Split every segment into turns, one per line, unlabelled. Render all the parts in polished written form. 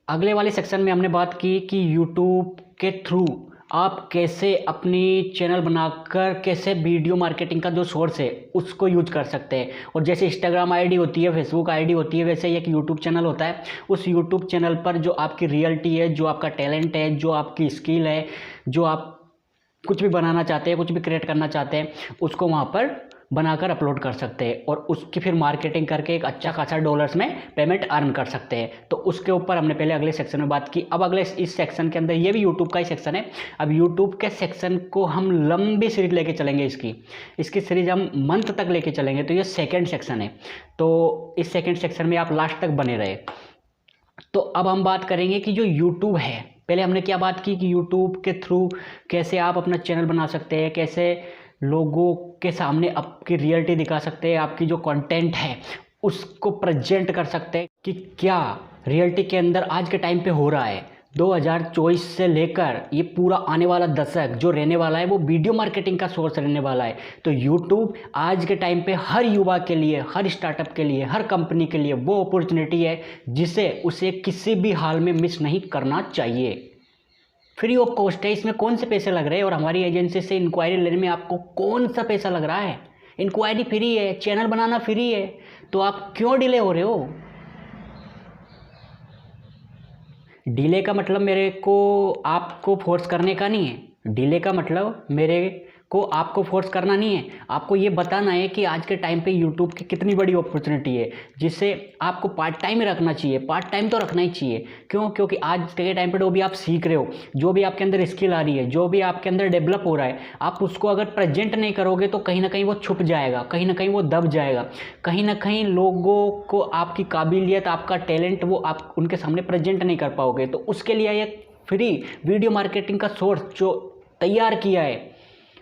अगले वाले सेक्शन में हमने बात की कि यूट्यूब के थ्रू आप कैसे अपनी चैनल बनाकर कैसे वीडियो मार्केटिंग का जो सोर्स है उसको यूज कर सकते हैं। और जैसे इंस्टाग्राम आईडी होती है, फेसबुक आईडी होती है, वैसे ही एक यूट्यूब चैनल होता है। उस यूट्यूब चैनल पर जो आपकी रियलिटी है, जो आपका टैलेंट है, जो आपकी स्किल है, जो आप कुछ भी बनाना चाहते हैं, कुछ भी क्रिएट करना चाहते हैं, उसको वहाँ पर बनाकर अपलोड कर सकते हैं और उसकी फिर मार्केटिंग करके एक अच्छा खासा डॉलर्स में पेमेंट अर्न कर सकते हैं। तो उसके ऊपर हमने पहले अगले सेक्शन में बात की। अब अगले इस सेक्शन के अंदर, ये भी यूट्यूब का ही सेक्शन है। अब यूट्यूब के सेक्शन को हम लंबी सीरीज लेके चलेंगे, इसकी सीरीज हम मंथ तक लेके चलेंगे। तो ये सेकेंड सेक्शन है, तो इस सेकेंड सेक्शन में आप लास्ट तक बने रहे। तो अब हम बात करेंगे कि जो यूट्यूब है, पहले हमने क्या बात की कि यूट्यूब के थ्रू कैसे आप अपना चैनल बना सकते हैं, कैसे लोगों के सामने आपकी रियलिटी दिखा सकते हैं, आपकी जो कंटेंट है उसको प्रेजेंट कर सकते हैं कि क्या रियलिटी के अंदर आज के टाइम पे हो रहा है। 2024 से लेकर ये पूरा आने वाला दशक जो रहने वाला है वो वीडियो मार्केटिंग का सोर्स रहने वाला है। तो यूट्यूब आज के टाइम पे हर युवा के लिए, हर स्टार्टअप के लिए, हर कंपनी के लिए वो अपॉर्चुनिटी है जिसे उसे किसी भी हाल में मिस नहीं करना चाहिए। फ्री ऑफ कॉस्ट है, इसमें कौन से पैसे लग रहे हैं और हमारी एजेंसी से इंक्वायरी लेने में आपको कौन सा पैसा लग रहा है। इंक्वायरी फ्री है, चैनल बनाना फ्री है, तो आप क्यों डिले हो रहे हो। डिले का मतलब मेरे को आपको फोर्स करने का नहीं है। डिले का मतलब मेरे को आपको फोर्स करना नहीं है, आपको ये बताना है कि आज के टाइम पे यूट्यूब की कितनी बड़ी अपॉर्चुनिटी है जिसे आपको पार्ट टाइम में रखना चाहिए। पार्ट टाइम तो रखना ही चाहिए, क्यों? क्योंकि आज के टाइम पे जो भी आप सीख रहे हो, जो भी आपके अंदर स्किल आ रही है, जो भी आपके अंदर डेवलप हो रहा है, आप उसको अगर प्रेजेंट नहीं करोगे तो कहीं ना कहीं वो छुप जाएगा, कहीं ना कहीं वो दब जाएगा, कहीं ना कहीं लोगों को आपकी काबिलियत, आपका टैलेंट वो आप उनके सामने प्रेजेंट नहीं कर पाओगे। तो उसके लिए एक फ्री वीडियो मार्केटिंग का सोर्स जो तैयार किया है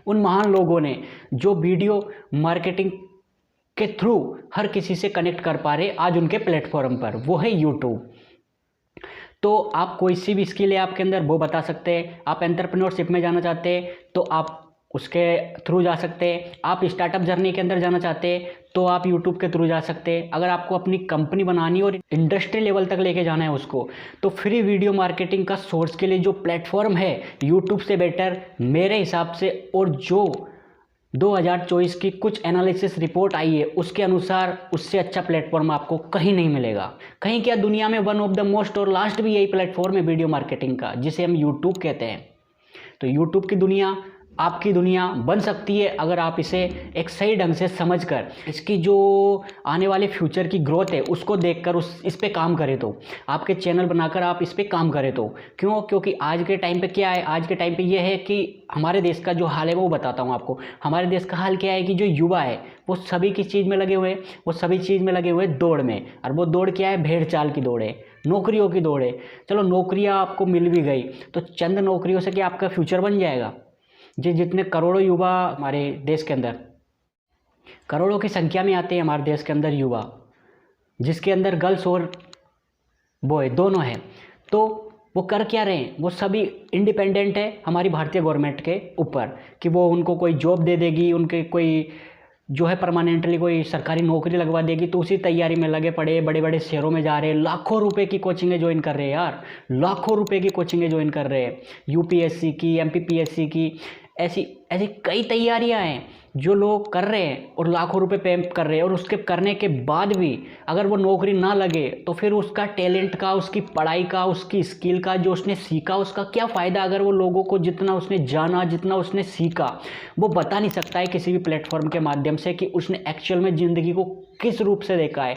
उन महान लोगों ने, जो वीडियो मार्केटिंग के थ्रू हर किसी से कनेक्ट कर पा रहे आज उनके प्लेटफॉर्म पर, वो है यूट्यूब। तो आप कोई सी भी स्किल है आपके अंदर वो बता सकते हैं। आप एंटरप्रेन्योरशिप में जाना चाहते हैं तो आप उसके थ्रू जा सकते हैं। आप स्टार्टअप जर्नी के अंदर जाना चाहते हैं तो आप यूट्यूब के थ्रू जा सकते हैं। अगर आपको अपनी कंपनी बनानी और इंडस्ट्री लेवल तक लेके जाना है उसको, तो फ्री वीडियो मार्केटिंग का सोर्स के लिए जो प्लेटफॉर्म है यूट्यूब से बेटर मेरे हिसाब से, और जो 2024 की कुछ एनालिसिस रिपोर्ट आई है उसके अनुसार उससे अच्छा प्लेटफॉर्म आपको कहीं नहीं मिलेगा। कहीं क्या, दुनिया में वन ऑफ द मोस्ट और लास्ट भी यही प्लेटफॉर्म है वीडियो मार्केटिंग का, जिसे हम यूट्यूब कहते हैं। तो यूट्यूब की दुनिया आपकी दुनिया बन सकती है अगर आप इसे एक सही ढंग से समझकर, इसकी जो आने वाले फ्यूचर की ग्रोथ है उसको देखकर इस पे काम करें। तो आपके चैनल बनाकर आप इस पे काम करें तो क्यों? क्योंकि आज के टाइम पे क्या है, आज के टाइम पे ये है कि हमारे देश का जो हाल है वो बताता हूँ आपको। हमारे देश का हाल क्या है कि जो युवा है वो सभी किस चीज़ में लगे हुए हैं, वो सभी चीज़ में लगे हुए हैं दौड़ में। और वो दौड़ क्या है? भेड़ चाल की दौड़ है, नौकरियों की दौड़ है। चलो नौकरियाँ आपको मिल भी गई तो चंद नौकरियों से क्या आपका फ्यूचर बन जाएगा? जितने करोड़ों युवा हमारे देश के अंदर, करोड़ों की संख्या में आते हैं हमारे देश के अंदर युवा, जिसके अंदर गर्ल्स और बॉय दोनों हैं, तो वो कर क्या रहे हैं? वो सभी इंडिपेंडेंट है हमारी भारतीय गवर्नमेंट के ऊपर कि वो उनको कोई जॉब दे देगी, उनके कोई जो है परमानेंटली कोई सरकारी नौकरी लगवा देगी, तो उसी तैयारी में लगे पड़े, बड़े बड़े शहरों में जा रहे हैं, लाखों रुपए की कोचिंगें ज्वाइन कर रहे हैं यार, लाखों रुपए की कोचिंगें ज्वाइन कर रहे हैं। यूपीएससी की, एमपीपीएससी की, ऐसी ऐसी कई तैयारियां हैं जो लोग कर रहे हैं और लाखों रुपए पे कर रहे हैं। और उसके करने के बाद भी अगर वो नौकरी ना लगे तो फिर उसका टैलेंट का, उसकी पढ़ाई का, उसकी स्किल का, जो उसने सीखा उसका क्या फ़ायदा? अगर वो लोगों को जितना उसने जाना, जितना उसने सीखा वो बता नहीं सकता है किसी भी प्लेटफॉर्म के माध्यम से कि उसने एक्चुअल में ज़िंदगी को किस रूप से देखा है,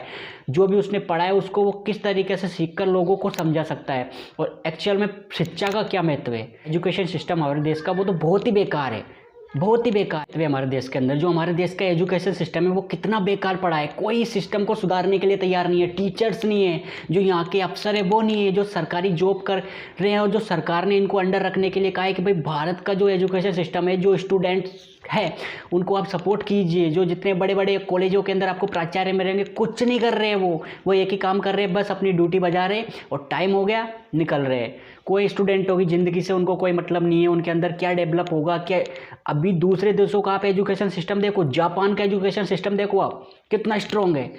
जो भी उसने पढ़ा है उसको वो किस तरीके से सीख कर लोगों को समझा सकता है, और एक्चुअल में शिक्षा का क्या महत्व है। एजुकेशन सिस्टम हमारे देश का वो तो बहुत ही बेकार है, बहुत ही बेकार है हमारे देश के अंदर। जो हमारे देश का एजुकेशन सिस्टम है वो कितना बेकार पड़ा है, कोई सिस्टम को सुधारने के लिए तैयार नहीं है। टीचर्स नहीं है, जो यहाँ के अफसर है वो नहीं है, जो सरकारी जॉब कर रहे हैं और जो सरकार ने इनको अंडर रखने के लिए कहा है कि भाई भारत का जो एजुकेशन सिस्टम है, जो स्टूडेंट्स है उनको आप सपोर्ट कीजिए। जो जितने बड़े बड़े कॉलेजों के अंदर आपको प्राचार्य में रहेंगे, कुछ नहीं कर रहे हैं वो एक ही काम कर रहे हैं, बस अपनी ड्यूटी बजा रहे और टाइम हो गया निकल रहे हैं। कोई स्टूडेंटों की ज़िंदगी से उनको कोई मतलब नहीं है, उनके अंदर क्या डेवलप होगा क्या। अभी दूसरे देशों का आप एजुकेशन सिस्टम देखो, जापान का एजुकेशन सिस्टम देखो आप कितना स्ट्रॉन्ग है,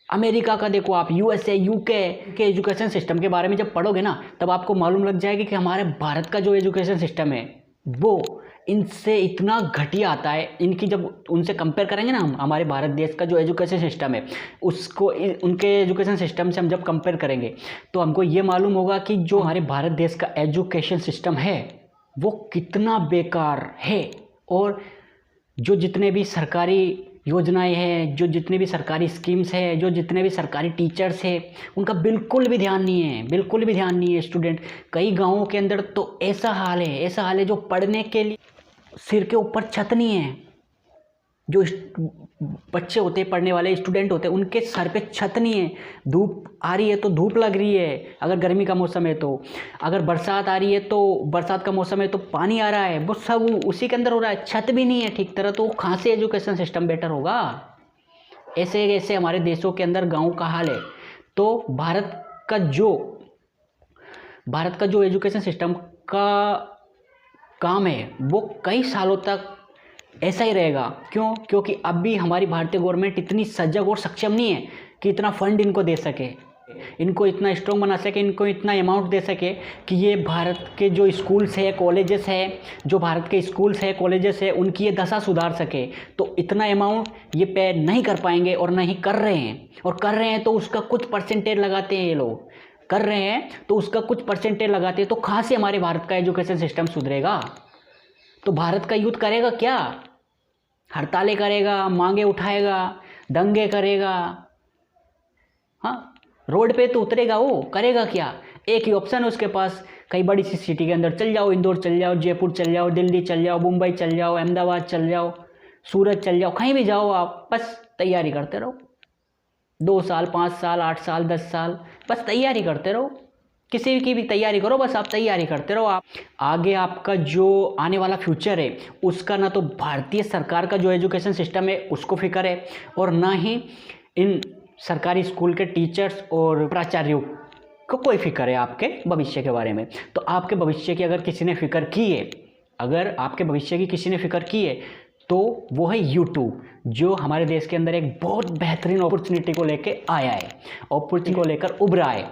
अमेरिका का देखो आप, यूएसए, यूके के एजुकेशन सिस्टम के बारे में जब पढ़ोगे ना, तब आपको मालूम लग जाएगी कि हमारे भारत का जो एजुकेशन सिस्टम है वो इनसे इतना घटिया आता है। इनकी जब उनसे कंपेयर करेंगे ना हम, हमारे भारत देश का जो एजुकेशन सिस्टम है उसको उनके एजुकेशन सिस्टम से हम जब कंपेयर करेंगे तो हमको ये मालूम होगा कि जो हमारे भारत देश का एजुकेशन सिस्टम है वो कितना बेकार है। और जो जितने भी सरकारी योजनाएं हैं, जो जितने भी सरकारी स्कीम्स हैं, जो जितने भी सरकारी टीचर्स हैं, उनका बिल्कुल भी ध्यान नहीं है, बिल्कुल भी ध्यान नहीं है स्टूडेंट। कई गांवों के अंदर तो ऐसा हाल है जो पढ़ने के लिए सिर के ऊपर छत नहीं है। जो बच्चे होते हैं, पढ़ने वाले स्टूडेंट होते हैं, उनके सर पे छत नहीं है। धूप आ रही है तो धूप लग रही है, अगर गर्मी का मौसम है तो, अगर बरसात आ रही है तो बरसात का मौसम है तो पानी आ रहा है, वो सब उसी के अंदर हो रहा है। छत भी नहीं है ठीक तरह, तो कहाँ से एजुकेशन सिस्टम बेटर होगा। ऐसे ऐसे हमारे देशों के अंदर गाँव का हाल है। तो भारत का जो एजुकेशन सिस्टम का काम है वो कई सालों तक ऐसा ही रहेगा। क्यों? क्योंकि अब भी हमारी भारतीय गवर्नमेंट इतनी सजग और सक्षम नहीं है कि इतना फंड इनको दे सके, इनको इतना स्ट्रॉन्ग बना सके, इनको इतना अमाउंट दे सके कि ये भारत के जो स्कूल्स है, कॉलेजेस है, जो भारत के स्कूल्स है, कॉलेजेस है, उनकी ये दशा सुधार सके। तो इतना अमाउंट ये पे नहीं कर पाएंगे और नहीं कर रहे हैं। और कर रहे हैं तो उसका कुछ परसेंटेज लगाते हैं, ये लोग कर रहे हैं तो उसका कुछ परसेंटेज लगाते हैं। तो कहाँ से हमारे भारत का एजुकेशन सिस्टम सुधरेगा? तो भारत का यूथ करेगा क्या? हड़तालें करेगा, मांगे उठाएगा, दंगे करेगा, हाँ, रोड पे तो उतरेगा। वो करेगा क्या? एक ही ऑप्शन है उसके पास, कई बड़ी सी सिटी के अंदर चल जाओ, इंदौर चल जाओ, जयपुर चल जाओ, दिल्ली चल जाओ, मुंबई चल जाओ, अहमदाबाद चल जाओ, सूरत चल जाओ, कहीं भी जाओ आप, बस तैयारी करते रहो। 2 साल, 5 साल, 8 साल, 10 साल, बस तैयारी करते रहो। किसी की भी तैयारी करो, बस आप तैयारी करते रहो। आप आगे आपका जो आने वाला फ्यूचर है उसका ना तो भारतीय सरकार का जो एजुकेशन सिस्टम है उसको फिक्र है, और ना ही इन सरकारी स्कूल के टीचर्स और प्राचार्यों को कोई फिक्र है आपके भविष्य के बारे में। तो आपके भविष्य की अगर किसी ने फिक्र की है, अगर आपके भविष्य की किसी ने फिक्र की है तो वो है यूट्यूब, जो हमारे देश के अंदर एक बहुत बेहतरीन अपॉर्चुनिटी को लेके आया है, अपॉर्चुनिटी को लेकर उभरा है,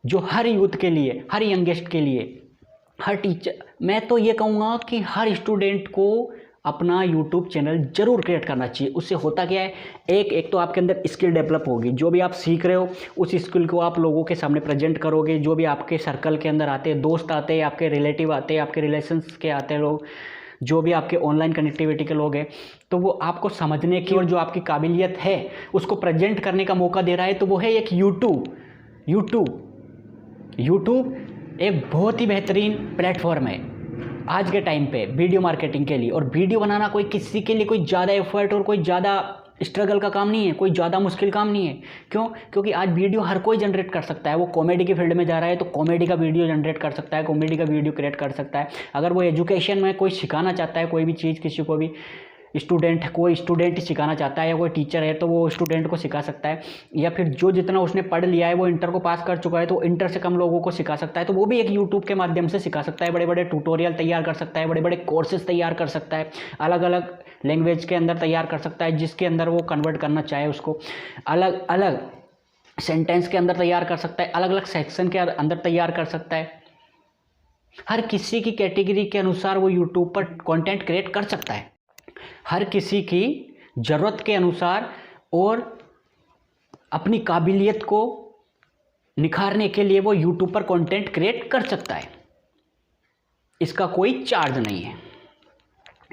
जो हर यूथ के लिए, हर यंगेस्ट के लिए, हर टीचर, मैं तो ये कहूँगा कि हर स्टूडेंट को अपना यूट्यूब चैनल जरूर क्रिएट करना चाहिए। उससे होता क्या है, एक तो आपके अंदर स्किल डेवलप होगी। जो भी आप सीख रहे हो उस स्किल को आप लोगों के सामने प्रेजेंट करोगे। जो भी आपके सर्कल के अंदर आते हैं, दोस्त आते हैं, आपके रिलेटिव आते हैं, आपके रिलेशंस के आते हैं लोग, जो भी आपके ऑनलाइन कनेक्टिविटी के लोग हैं, तो वो आपको समझने की और जो आपकी काबिलियत है उसको प्रेजेंट करने का मौका दे रहा है। तो वो है एक यूट्यूब एक बहुत ही बेहतरीन प्लेटफॉर्म है आज के टाइम पे वीडियो मार्केटिंग के लिए। और वीडियो बनाना कोई किसी के लिए कोई ज़्यादा एफर्ट और कोई ज़्यादा स्ट्रगल का काम नहीं है, कोई ज़्यादा मुश्किल काम नहीं है। क्यों? क्योंकि आज वीडियो हर कोई जनरेट कर सकता है। वो कॉमेडी की फील्ड में जा रहा है तो कॉमेडी का वीडियो जनरेट कर सकता है, कॉमेडी का वीडियो क्रिएट कर सकता है। अगर वो एजुकेशन में कोई सिखाना चाहता है, कोई भी चीज़ किसी को भी, कोई स्टूडेंट सिखाना चाहता है या कोई टीचर है तो वो स्टूडेंट को सिखा सकता है। या फिर जो जितना उसने पढ़ लिया है, वो इंटर को पास कर चुका है तो इंटर से कम लोगों को सिखा सकता है, तो वो भी एक यूट्यूब के माध्यम से सिखा सकता है। बड़े बड़े ट्यूटोरियल तैयार कर सकता है, बड़े बड़े कोर्सेज तैयार कर सकता है, अलग अलग लैंग्वेज के अंदर तैयार कर सकता है, जिसके अंदर वो कन्वर्ट करना चाहे उसको अलग अलग सेंटेंस के अंदर तैयार कर सकता है, अलग अलग सेक्शन के अंदर तैयार कर सकता है। हर किसी की कैटेगरी के अनुसार वो यूट्यूब पर कंटेंट क्रिएट कर सकता है, हर किसी की ज़रूरत के अनुसार, और अपनी काबिलियत को निखारने के लिए वो यूट्यूब पर कंटेंट क्रिएट कर सकता है। इसका कोई चार्ज नहीं है।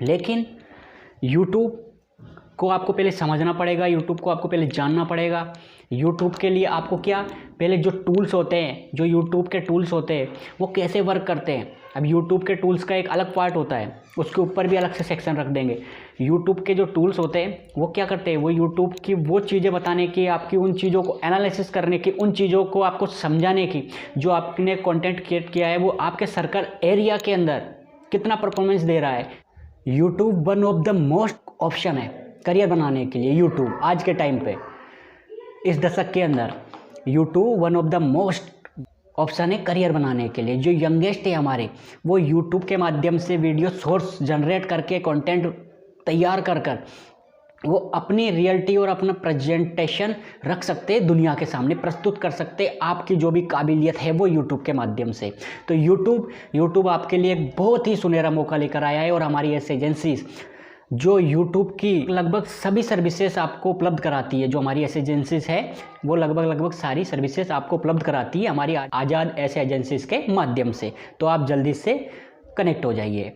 लेकिन यूट्यूब को आपको पहले समझना पड़ेगा, यूट्यूब को आपको पहले जानना पड़ेगा। यूट्यूब के लिए आपको क्या, पहले जो टूल्स होते हैं, जो यूट्यूब के टूल्स होते हैं वो कैसे वर्क करते हैं। अब यूट्यूब के टूल्स का एक अलग पार्ट होता है, उसके ऊपर भी अलग से सेक्शन रख देंगे। यूट्यूब के जो टूल्स होते हैं वो क्या करते हैं, वो यूट्यूब की वो चीज़ें बताने की, आपकी उन चीज़ों को एनालिसिस करने की, उन चीज़ों को आपको समझाने की, जो आपने कंटेंट क्रिएट किया है वो आपके सर्कल एरिया के अंदर कितना परफॉर्मेंस दे रहा है। YouTube one of the most option है करियर बनाने के लिए। यूट्यूब आज के टाइम पे, इस दशक के अंदर YouTube one of the most option है करियर बनाने के लिए। जो यंगेस्ट है हमारे, वो यूट्यूब के माध्यम से वीडियो सोर्स जनरेट करके कंटेंट तैयार कर वो अपनी रियलिटी और अपना प्रेजेंटेशन रख सकते हैं, दुनिया के सामने प्रस्तुत कर सकते हैं आपकी जो भी काबिलियत है वो यूट्यूब के माध्यम से। तो यूट्यूब आपके लिए एक बहुत ही सुनहरा मौका लेकर आया है, और हमारी ऐसी एजेंसीज जो यूट्यूब की लगभग सभी सर्विसेज आपको उपलब्ध कराती है, जो हमारी ऐसी एजेंसीज है वो लगभग सारी सर्विसेज आपको उपलब्ध कराती है हमारी आज़ाद ऐसे एजेंसीज के माध्यम से। तो आप जल्दी से कनेक्ट हो जाइए।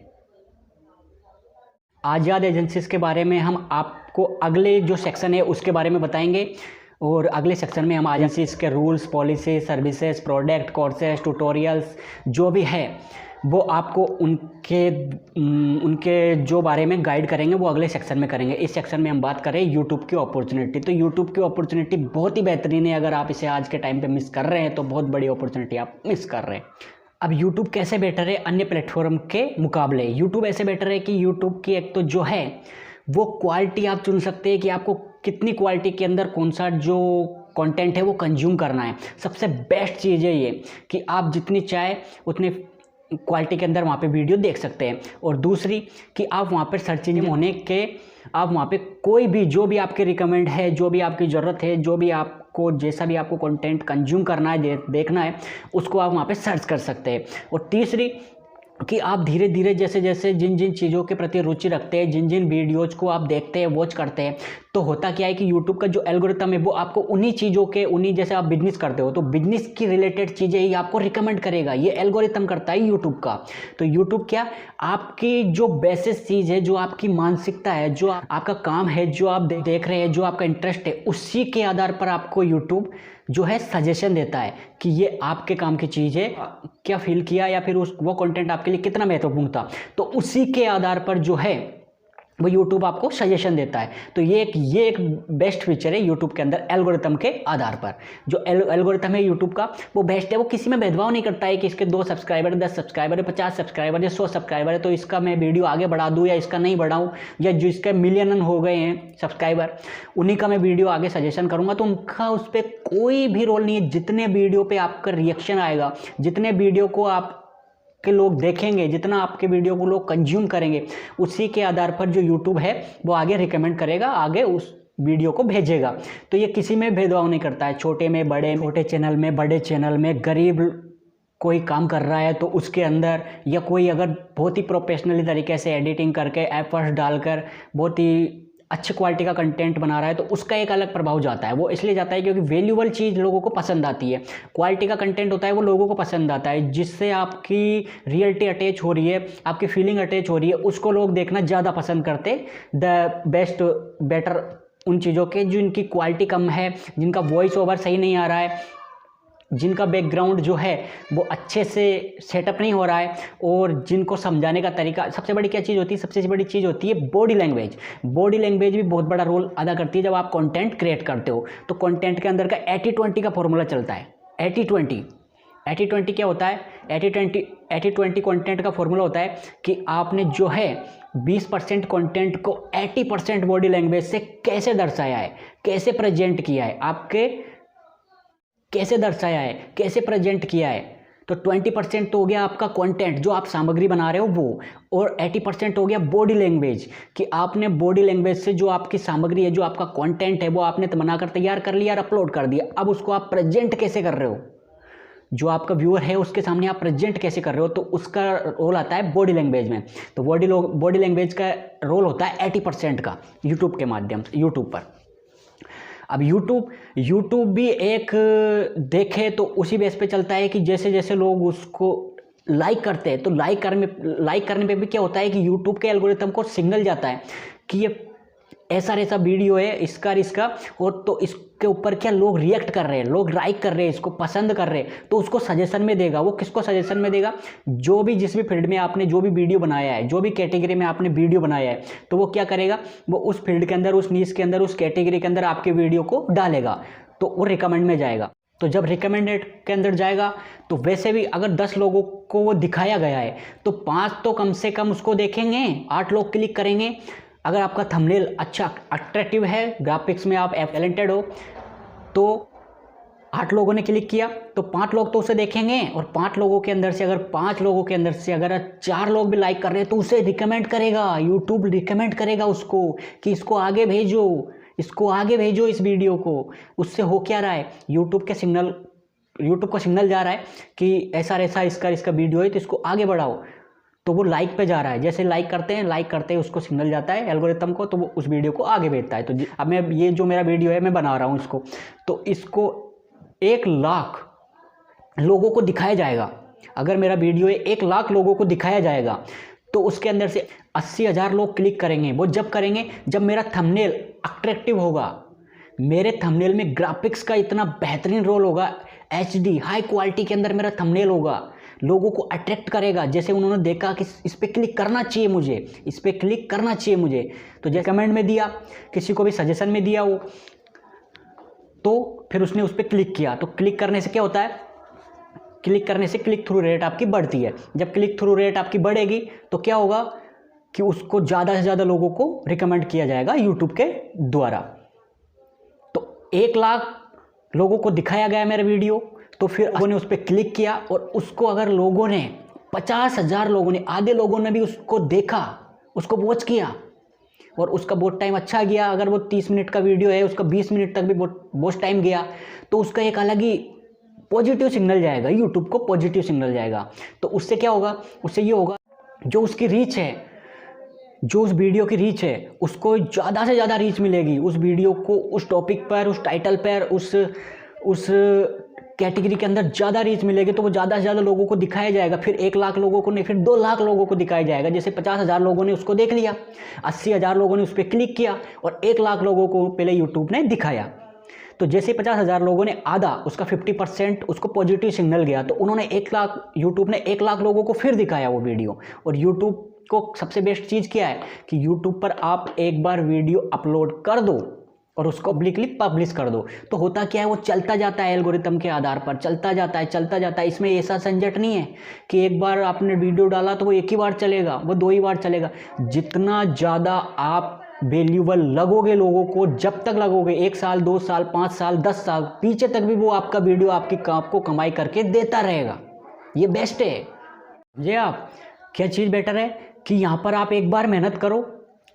आज़ाद एजेंसीज के बारे में हम आपको अगले जो सेक्शन है उसके बारे में बताएंगे, और अगले सेक्शन में हम एजेंसीज के rules, policy, services, product, courses, tutorials जो भी है वो आपको उनके जो बारे में गाइड करेंगे वो अगले सेक्शन में करेंगे। इस सेक्शन में हम बात करें यूट्यूब की अपॉर्चुनिटी। तो यूट्यूब की अपॉर्चुनिटी बहुत ही बेहतरीन है, अगर आप इसे आज के टाइम पे मिस कर रहे हैं तो बहुत बड़ी अपॉर्चुनिटी आप मिस कर रहे हैं। अब यूट्यूब कैसे बेटर है अन्य प्लेटफॉर्म के मुकाबले? यूट्यूब ऐसे बेटर है कि यूट्यूब की एक तो जो है वो क्वालिटी आप चुन सकते हैं कि आपको कितनी क्वालिटी के अंदर कौन सा जो कंटेंट है वो कंज्यूम करना है। सबसे बेस्ट चीज़ है ये कि आप जितनी चाहे उतनी क्वालिटी के अंदर वहाँ पे वीडियो देख सकते हैं। और दूसरी कि आप वहाँ पर सर्च इंजन होने के आप वहाँ पे कोई भी जो भी आपके रिकमेंड है, जो भी आपकी ज़रूरत है, जो भी आपको जैसा भी आपको कंटेंट कंज्यूम करना है, देखना है, उसको आप वहाँ पे सर्च कर सकते हैं। और तीसरी कि आप धीरे धीरे जैसे जैसे जिन जिन चीज़ों के प्रति रुचि रखते हैं, जिन जिन वीडियोज को आप देखते हैं, वॉच करते हैं, तो होता क्या है कि यूट्यूब का जो एल्गोरिथम है वो आपको उन्हीं चीज़ों के जैसे आप बिजनेस करते हो तो बिजनेस की रिलेटेड चीज़ें ही आपको रिकमेंड करेगा। ये एल्गोरिथम करता है यूट्यूब का। तो यूट्यूब क्या आपकी जो बेसिस चीज़ है, जो आपकी मानसिकता है, जो आपका काम है, जो आप देख रहे हैं, जो आपका इंटरेस्ट है, उसी के आधार पर आपको यूट्यूब जो है सजेशन देता है कि ये आपके काम की चीज़ है, क्या फील किया, या फिर वो कंटेंट आपके लिए कितना महत्वपूर्ण था। तो उसी के आधार पर जो है वो यूट्यूब आपको सजेशन देता है। तो ये एक बेस्ट फीचर है यूट्यूब के अंदर एल्गोरिथम के आधार पर। जो एल्गोरिथम है यूट्यूब का वो बेस्ट है, वो किसी में भेदभाव नहीं करता है कि इसके 2 सब्सक्राइबर, 10 सब्सक्राइबर, 50 सब्सक्राइबर या 100 सब्सक्राइबर है तो इसका मैं वीडियो आगे बढ़ा दूँ या इसका नहीं बढ़ाऊँ, या जो इसके मिलियन हो गए हैं सब्सक्राइबर उन्हीं का मैं वीडियो आगे सजेशन करूँगा। तो उनका उस पर कोई भी रोल नहीं है। जितने वीडियो पर आपका रिएक्शन आएगा, जितने वीडियो को आप के लोग देखेंगे, जितना आपके वीडियो को लोग कंज्यूम करेंगे, उसी के आधार पर जो यूट्यूब है वो आगे रिकमेंड करेगा, आगे उस वीडियो को भेजेगा। तो ये किसी में भेदभाव नहीं करता है, छोटे में बड़े, छोटे चैनल में, बड़े चैनल में, गरीब कोई काम कर रहा है तो उसके अंदर, या कोई अगर बहुत ही प्रोफेशनली तरीके से एडिटिंग करके एफर्ट्स डालकर बहुत ही अच्छी क्वालिटी का कंटेंट बना रहा है तो उसका एक अलग प्रभाव जाता है। वो इसलिए जाता है क्योंकि वैल्यूबल चीज़ लोगों को पसंद आती है, क्वालिटी का कंटेंट होता है वो लोगों को पसंद आता है, जिससे आपकी रियलिटी अटैच हो रही है, आपकी फीलिंग अटैच हो रही है, उसको लोग देखना ज़्यादा पसंद करते द बेस्ट बेटर उन चीज़ों के जिनकी क्वालिटी कम है, जिनका वॉइस ओवर सही नहीं आ रहा है, जिनका बैकग्राउंड जो है वो अच्छे से सेटअप नहीं हो रहा है, और जिनको समझाने का तरीका। सबसे बड़ी क्या चीज़ होती है? सबसे बड़ी चीज़ होती है बॉडी लैंग्वेज। बॉडी लैंग्वेज भी बहुत बड़ा रोल अदा करती है जब आप कंटेंट क्रिएट करते हो। तो कंटेंट के अंदर का 80-20 का फॉर्मूला चलता है। 80-20 क्या होता है? 80-20 कंटेंट का फॉर्मूला होता है कि आपने जो है 20% कंटेंट को 80% बॉडी लैंग्वेज से कैसे दर्शाया है, कैसे प्रेजेंट किया है, आपके कैसे दर्शाया है, कैसे प्रेजेंट किया है। तो 20% तो हो गया आपका कंटेंट जो आप सामग्री बना रहे हो वो, और 80% हो गया बॉडी लैंग्वेज कि आपने बॉडी लैंग्वेज से जो आपकी सामग्री है, जो आपका कंटेंट है वो आपने बनाकर तैयार कर लिया और अपलोड कर दिया। अब उसको आप प्रेजेंट कैसे कर रहे हो, जो आपका व्यूअर है उसके सामने आप प्रेजेंट कैसे कर रहे हो, तो उसका रोल आता है बॉडी लैंग्वेज में। तो बॉडी लैंग्वेज का रोल होता है 80% का यूट्यूब के माध्यम से, यूट्यूब पर। अब यूट्यूब भी एक देखे तो उसी बेस पे चलता है कि जैसे जैसे लोग उसको लाइक करते हैं, तो लाइक करने पे भी क्या होता है कि यूट्यूब के एल्गोरिथम को सिग्नल जाता है कि ये ऐसा वीडियो है इसका, और तो इसके ऊपर क्या लोग रिएक्ट कर रहे हैं, लोग लाइक कर रहे हैं, इसको पसंद कर रहे हैं, तो उसको सजेशन में देगा। वो किसको सजेशन में देगा? जो भी जिस भी फील्ड में आपने जो भी वीडियो बनाया है, जो भी कैटेगरी में आपने वीडियो बनाया है, तो वो क्या करेगा? वो उस फील्ड के अंदर, उस नीश के अंदर, उस कैटेगरी के अंदर आपके वीडियो को डालेगा, तो वो रिकमेंड में जाएगा। तो जब रिकमेंडेड के अंदर जाएगा तो वैसे भी अगर 10 लोगों को वो दिखाया गया है तो 5 तो कम से कम उसको देखेंगे, 8 लोग क्लिक करेंगे। अगर आपका थंबनेल अच्छा अट्रैक्टिव है, ग्राफिक्स में आप टैलेंटेड हो, तो 8 लोगों ने क्लिक किया तो 5 लोग तो उसे देखेंगे, और 5 लोगों के अंदर से अगर 5 लोगों के अंदर से अगर 4 लोग भी लाइक कर रहे हैं तो उसे रिकमेंड करेगा, यूट्यूब रिकमेंड करेगा उसको कि इसको आगे भेजो, इसको आगे भेजो इस वीडियो को। उससे हो क्या रहा है, यूट्यूब को सिग्नल जा रहा है कि ऐसा ऐसा इसका वीडियो है तो इसको आगे बढ़ाओ, तो वो लाइक पे जा रहा है। जैसे लाइक करते हैं उसको सिग्नल जाता है एल्गोरिथम को, तो वो उस वीडियो को आगे भेजता है। तो अब मैं ये जो मेरा वीडियो है मैं बना रहा हूँ इसको, तो इसको 1 लाख लोगों को दिखाया जाएगा। अगर मेरा वीडियो 1 लाख लोगों को दिखाया जाएगा तो उसके अंदर से 80,000 लोग क्लिक करेंगे। वो जब करेंगे जब मेरा थंबनेल अट्रैक्टिव होगा, मेरे थंबनेल में ग्राफिक्स का इतना बेहतरीन रोल होगा, HD हाई क्वालिटी के अंदर मेरा थंबनेल होगा, लोगों को अट्रैक्ट करेगा। जैसे उन्होंने देखा कि इस पर क्लिक करना चाहिए मुझे, इस पर क्लिक करना चाहिए मुझे, तो जैसे कमेंट में दिया, किसी को भी सजेशन में दिया वो, तो फिर उसने उस पर क्लिक किया। तो क्लिक करने से क्या होता है, क्लिक करने से क्लिक थ्रू रेट आपकी बढ़ती है। जब क्लिक थ्रू रेट आपकी बढ़ेगी तो क्या होगा कि उसको ज़्यादा से ज़्यादा लोगों को रिकमेंड किया जाएगा यूट्यूब के द्वारा। तो 1 लाख लोगों को दिखाया गया मेरा वीडियो, तो फिर लोगों ने उस पर क्लिक किया, और उसको अगर लोगों ने 50,000 लोगों ने, आधे लोगों ने भी उसको देखा, उसको वॉच किया, और उसका वॉच टाइम अच्छा गया, अगर वो 30 मिनट का वीडियो है उसका 20 मिनट तक भी वॉच टाइम गया, तो उसका एक अलग ही पॉजिटिव सिग्नल जाएगा, यूट्यूब को पॉजिटिव सिग्नल जाएगा। तो उससे क्या होगा, उससे ये होगा जो उसकी रीच है, जो उस वीडियो की रीच है, उसको ज़्यादा से ज़्यादा रीच मिलेगी। उस वीडियो को उस टॉपिक पर, उस टाइटल पर, उस कैटेगरी के अंदर ज़्यादा रीच मिलेगी, तो वो ज़्यादा से ज़्यादा लोगों को दिखाया जाएगा। फिर 1 लाख लोगों को नहीं, फिर 2 लाख लोगों को दिखाया जाएगा। जैसे 50,000 लोगों ने उसको देख लिया, 80,000 लोगों ने उस पर क्लिक किया, और 1 लाख लोगों को पहले यूट्यूब ने दिखाया। तो जैसे 50,000 लोगों ने आधा, उसका 50% उसको पॉजिटिव सिग्नल गया, तो उन्होंने 1 लाख, यूट्यूब ने 1 लाख लोगों को फिर दिखाया वो वीडियो। और यूट्यूब को सबसे बेस्ट चीज़ क्या है कि यूट्यूब पर आप एक बार वीडियो अपलोड कर दो और उसको पब्लिकली पब्लिश कर दो, तो होता क्या है, वो चलता जाता है, एल्गोरिथम के आधार पर चलता जाता है। इसमें ऐसा झंझट नहीं है कि एक बार आपने वीडियो डाला तो वो 1 ही बार चलेगा, वो 2 ही बार चलेगा। जितना ज़्यादा आप वैल्यूबल लगोगे लोगों को, जब तक लगोगे 1 साल, 2 साल, 5 साल, 10 साल पीछे तक भी वो आपका वीडियो आपको कमाई करके देता रहेगा। ये बेस्ट है। ये आप क्या चीज़ बेटर है कि यहाँ पर आप एक बार मेहनत करो,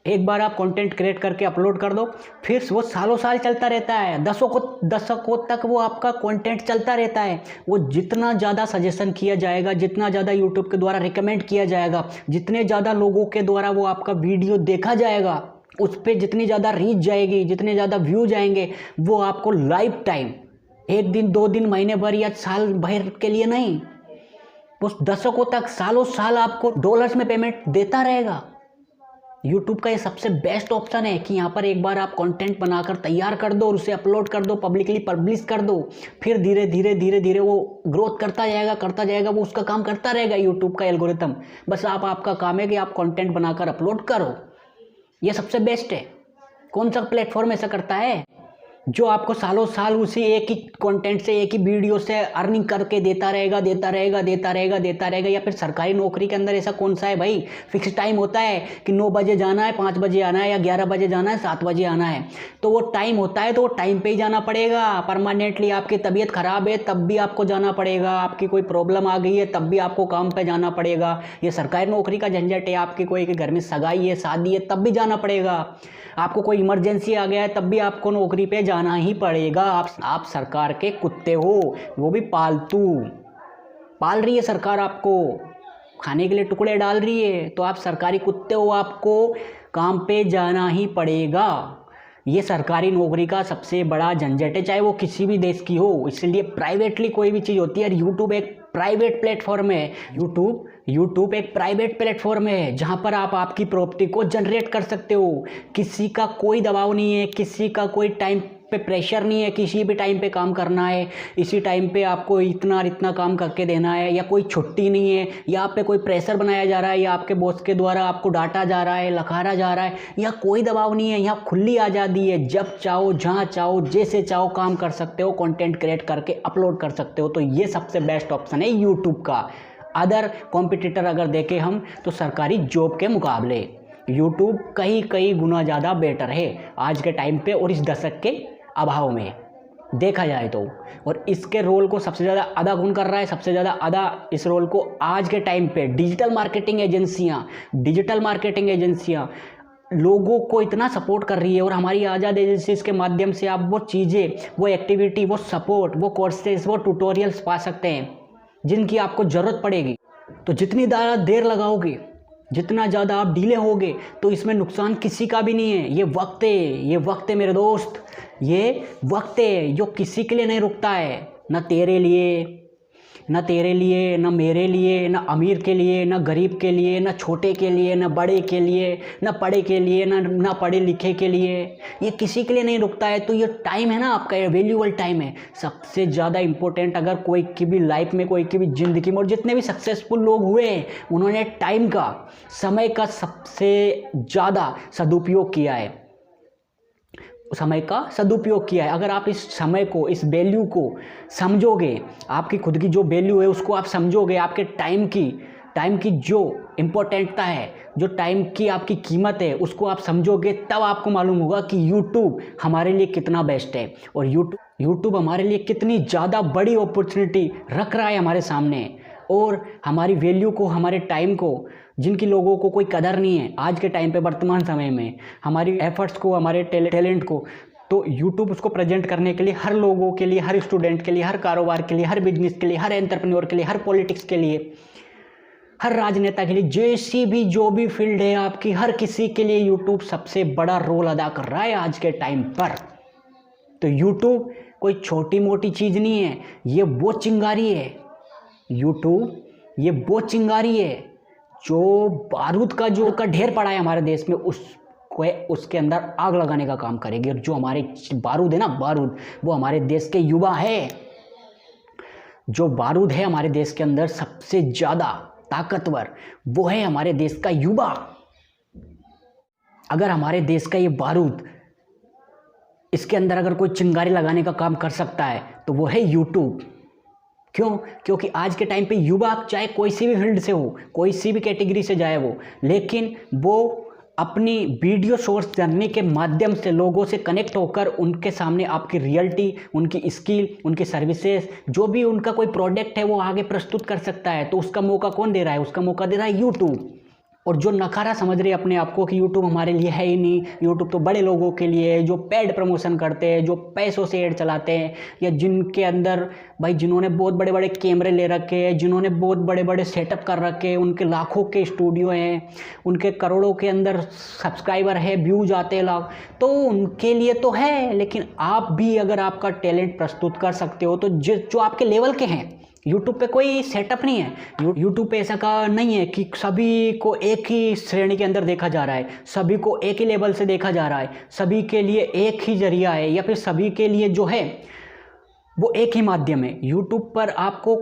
एक बार आप कंटेंट क्रिएट करके अपलोड कर दो, फिर वो सालों साल चलता रहता है, दशकों तक वो आपका कंटेंट चलता रहता है। वो जितना ज़्यादा सजेशन किया जाएगा, जितना ज़्यादा यूट्यूब के द्वारा रिकमेंड किया जाएगा, जितने ज़्यादा लोगों के द्वारा वो आपका वीडियो देखा जाएगा, उस पर जितनी ज़्यादा रीच जाएगी, जितने ज़्यादा व्यू जाएंगे, वो आपको लाइफ टाइम, 1 दिन, 2 दिन, महीने भर या साल भर के लिए नहीं, वो दशकों तक, सालों साल आपको डॉलर्स में पेमेंट देता रहेगा। यूट्यूब का ये सबसे बेस्ट ऑप्शन है कि यहाँ पर एक बार आप कंटेंट बनाकर तैयार कर दो और उसे अपलोड कर दो, पब्लिकली पब्लिश कर दो, फिर धीरे धीरे वो ग्रोथ करता जाएगा, वो उसका काम करता रहेगा यूट्यूब का एल्गोरिथम। बस आपका काम है कि आप कंटेंट बनाकर अपलोड करो। ये सबसे बेस्ट है। कौन सा प्लेटफॉर्म ऐसा करता है जो आपको सालों साल उसी एक ही कंटेंट से, एक ही वीडियो से अर्निंग करके देता रहेगा, या फिर सरकारी नौकरी के अंदर ऐसा कौन सा है भाई, फिक्स टाइम होता है कि 9 बजे जाना है, 5 बजे आना है, या 11 बजे जाना है, 7 बजे आना है, तो वो टाइम होता है, तो वो टाइम पे ही जाना पड़ेगा। परमानेंटली आपकी तबीयत खराब है तब भी आपको जाना पड़ेगा, आपकी कोई प्रॉब्लम आ गई है तब भी आपको काम पे जाना पड़ेगा। ये सरकारी नौकरी का झंझट है। आपकी कोई के घर में सगाई है, शादी है, तब भी जाना पड़ेगा। आपको कोई इमरजेंसी आ गया है तब भी आपको नौकरी पे जाना ही पड़ेगा। आप सरकार के कुत्ते हो, वो भी पालतू। पाल रही है सरकार, आपको खाने के लिए टुकड़े डाल रही है, तो आप सरकारी कुत्ते हो, आपको काम पे जाना ही पड़ेगा। ये सरकारी नौकरी का सबसे बड़ा झंझट है, चाहे वो किसी भी देश की हो। इसलिए प्राइवेटली कोई भी चीज़ होती है, यूट्यूब एक प्राइवेट प्लेटफॉर्म है। यूट्यूब एक प्राइवेट प्लेटफॉर्म है जहाँ पर आप आपकी प्रॉपर्टी को जनरेट कर सकते हो। किसी का कोई दबाव नहीं है, किसी का कोई टाइम पे प्रेशर नहीं है, किसी भी टाइम पे काम करना है, इसी टाइम पे आपको इतना काम करके देना है, या कोई छुट्टी नहीं है, या आप पे कोई प्रेशर बनाया जा रहा है, या आपके बॉस के द्वारा आपको डांटा जा रहा है, लखारा जा रहा है, या कोई दबाव नहीं है। यहाँ खुली आज़ादी है, जब चाहो, जहाँ चाहो, जैसे चाहो काम कर सकते हो, कंटेंट क्रिएट करके अपलोड कर सकते हो। तो ये सबसे बेस्ट ऑप्शन है यूट्यूब का। अदर कॉम्पिटिटर अगर देखें हम, तो सरकारी जॉब के मुकाबले यूट्यूब कई गुना ज़्यादा बेटर है आज के टाइम पे और इस दशक के अभाव में। देखा जाए तो। और इसके रोल को सबसे ज़्यादा अदा कौन कर रहा है? सबसे ज़्यादा अदा इस रोल को आज के टाइम पे डिजिटल मार्केटिंग एजेंसियाँ लोगों को इतना सपोर्ट कर रही है। और हमारी आज़ाद एजेंसीज के माध्यम से आप वो चीज़ें, वो एक्टिविटी, वो सपोर्ट, वो कोर्सेज, वो ट्यूटोरियल्स पा सकते हैं जिनकी आपको ज़रूरत पड़ेगी। तो जितनी ज़्यादा देर लगाओगे, जितना ज़्यादा आप डीले होगे, तो इसमें नुकसान किसी का भी नहीं है। ये वक्त है मेरे दोस्त, ये वक्त है जो किसी के लिए नहीं रुकता है। ना तेरे लिए, ना मेरे लिए, ना अमीर के लिए, ना गरीब के लिए, ना छोटे के लिए, ना बड़े के लिए, ना पढ़े के लिए, ना पढ़े लिखे के लिए। ये किसी के लिए नहीं रुकता है। तो ये टाइम है ना आपका, ये वैल्यूबल टाइम है, सबसे ज़्यादा इम्पोर्टेंट। अगर कोई की भी लाइफ में, कोई की भी ज़िंदगी में, और जितने भी सक्सेसफुल लोग हुए हैं उन्होंने टाइम का, समय का सबसे ज़्यादा सदुपयोग किया है। अगर आप इस समय को, इस वैल्यू को समझोगे, आपकी खुद की जो वैल्यू है उसको आप समझोगे, आपके टाइम की जो इम्पोर्टेंटता है, जो टाइम की आपकी कीमत है उसको आप समझोगे, तब आपको मालूम होगा कि यूट्यूब हमारे लिए कितना बेस्ट है और यूट्यूब हमारे लिए कितनी ज़्यादा बड़ी अपॉर्चुनिटी रख रहा है हमारे सामने। और हमारी वैल्यू को, हमारे टाइम को, जिनकी लोगों को कोई कदर नहीं है आज के टाइम पे, वर्तमान समय में, हमारी एफर्ट्स को, हमारे टैलेंट को, तो यूट्यूब उसको प्रेजेंट करने के लिए हर लोगों के लिए, हर स्टूडेंट के लिए, हर कारोबार के लिए, हर बिजनेस के लिए, हर एंटरप्रेन्योर के लिए, हर पॉलिटिक्स के लिए, हर राजनेता के लिए, जैसी भी जो भी फील्ड है आपकी, हर किसी के लिए यूट्यूब सबसे बड़ा रोल अदा कर रहा है आज के टाइम पर। तो यूट्यूब कोई छोटी मोटी चीज़ नहीं है, ये वो चिंगारी है। यूट्यूब ये वो चिंगारी है जो बारूद का ढेर पड़ा है हमारे देश में, उसके अंदर आग लगाने का काम करेगी। और जो हमारे बारूद है ना, बारूद, वो हमारे देश के युवा है। जो बारूद है हमारे देश के अंदर सबसे ज़्यादा ताकतवर, वो है हमारे देश का युवा। अगर हमारे देश का ये बारूद, इसके अंदर अगर कोई चिंगारी लगाने का काम कर सकता है तो वो है यूट्यूब। क्यों? क्योंकि आज के टाइम पे युवा चाहे कोई सी भी फील्ड से हो, कोई सी भी कैटेगरी से जाए वो, लेकिन वो अपनी वीडियो सोर्स जर्नी के माध्यम से लोगों से कनेक्ट होकर उनके सामने आपकी रियलिटी, उनकी स्किल, उनकी सर्विसेज, जो भी उनका कोई प्रोडक्ट है वो आगे प्रस्तुत कर सकता है। तो उसका मौका कौन दे रहा है? उसका मौका दे रहा है यूट्यूब। और जो नकारा समझ रहे अपने आप को कि यूट्यूब हमारे लिए है ही नहीं, यूट्यूब तो बड़े लोगों के लिए है, जो पेड प्रमोशन करते हैं, जो पैसों से ऐड चलाते हैं, या जिनके अंदर भाई, जिन्होंने बहुत बड़े बड़े कैमरे ले रखे हैं, जिन्होंने बहुत बड़े बड़े सेटअप कर रखे हैं, उनके लाखों के स्टूडियो हैं, उनके करोड़ों के अंदर सब्सक्राइबर है, व्यूज आते हैं लाख, तो उनके लिए तो है। लेकिन आप भी अगर आपका टैलेंट प्रस्तुत कर सकते हो तो जो आपके लेवल के हैं, यूट्यूब पे कोई सेटअप नहीं है। यूट्यूब पे ऐसा का नहीं है कि सभी को एक ही श्रेणी के अंदर देखा जा रहा है, सभी को एक ही लेवल से देखा जा रहा है, सभी के लिए एक ही जरिया है, या फिर सभी के लिए जो है वो एक ही माध्यम है। यूट्यूब पर आपको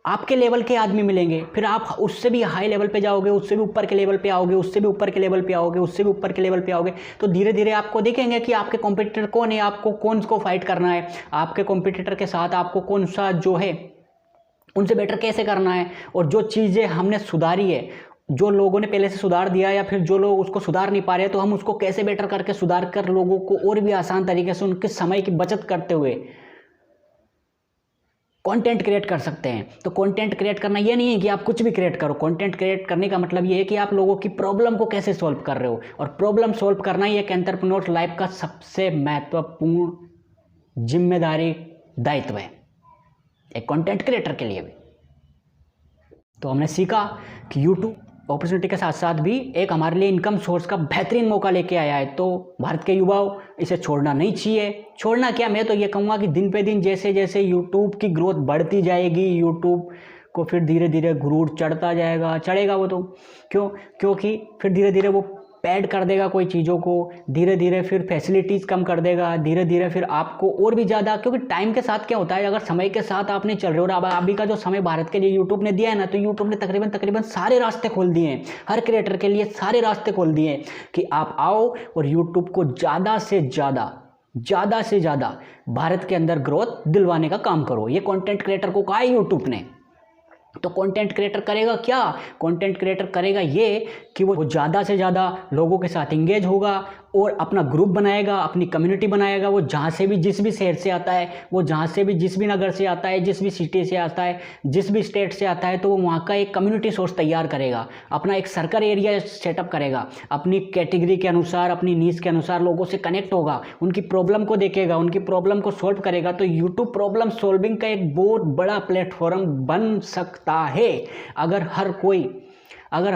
आपके लेवल के आदमी मिलेंगे, फिर आप उससे भी हाई लेवल पे जाओगे, उससे भी ऊपर के लेवल पे आओगे, उससे भी ऊपर के लेवल पे आओगे, उससे भी ऊपर के लेवल पे आओगे, तो धीरे धीरे आपको देखेंगे कि आपके कॉम्पिटिटर कौन है, आपको कौन को फाइट करना है, आपके कॉम्पिटिटर के साथ आपको कौन सा जो है उनसे बेटर कैसे करना है। और जो चीज़ें हमने सुधारी है, जो लोगों ने पहले से सुधार दिया, या फिर जो लोग उसको सुधार नहीं पा रहे, तो हम उसको कैसे बेटर करके सुधार कर लोगों को और भी आसान तरीके से उनके समय की बचत करते हुए कंटेंट क्रिएट कर सकते हैं। तो कंटेंट क्रिएट करना ये नहीं है कि आप कुछ भी क्रिएट करो। कंटेंट क्रिएट करने का मतलब ये है कि आप लोगों की प्रॉब्लम को कैसे सॉल्व कर रहे हो, और प्रॉब्लम सॉल्व करना ही एक एंटरप्रेन्योर लाइफ का सबसे महत्वपूर्ण जिम्मेदारी, दायित्व है एक कंटेंट क्रिएटर के लिए भी। तो हमने सीखा कि यूट्यूब अपॉर्चुनिटी के साथ साथ भी एक हमारे लिए इनकम सोर्स का बेहतरीन मौका लेके आया है। तो भारत के युवाओं, इसे छोड़ना नहीं चाहिए। छोड़ना क्या, मैं तो ये कहूँगा कि दिन पे दिन जैसे जैसे यूट्यूब की ग्रोथ बढ़ती जाएगी, यूट्यूब को फिर धीरे धीरे गुरूर चढ़ेगा वो तो क्योंकि फिर धीरे धीरे वो पैड कर देगा कोई चीज़ों को, धीरे धीरे फिर फैसिलिटीज़ कम कर देगा, धीरे धीरे फिर आपको और भी ज़्यादा, क्योंकि टाइम के साथ क्या होता है, अगर समय के साथ आप नहीं चल रहे हो, और अभी का जो समय भारत के लिए यूट्यूब ने दिया है ना, तो यूट्यूब ने तकरीबन सारे रास्ते खोल दिए हैं, हर क्रिएटर के लिए सारे रास्ते खोल दिए हैं कि आप आओ और यूट्यूब को ज़्यादा से ज़्यादा भारत के अंदर ग्रोथ दिलवाने का काम करो। ये कॉन्टेंट क्रिएटर को कहा है यूट्यूब ने। तो कंटेंट क्रिएटर करेगा क्या? कंटेंट क्रिएटर करेगा ये कि वो ज़्यादा से ज़्यादा लोगों के साथ इंगेज होगा, और अपना ग्रुप बनाएगा, अपनी कम्युनिटी बनाएगा। वो जहाँ से भी जिस भी शहर से आता है, वो जहाँ से भी जिस भी नगर से आता है, जिस भी सिटी से आता है, जिस भी स्टेट से आता है, तो वो वहाँ का एक कम्युनिटी सोर्स तैयार करेगा, अपना एक सर्कल एरिया सेटअप करेगा, अपनी कैटेगरी के अनुसार, अपनी नीश के अनुसार लोगों से कनेक्ट होगा, उनकी प्रॉब्लम को देखेगा, उनकी प्रॉब्लम को सॉल्व करेगा। तो यूट्यूब प्रॉब्लम सॉल्विंग का एक बहुत बड़ा प्लेटफॉर्म बन सकता है अगर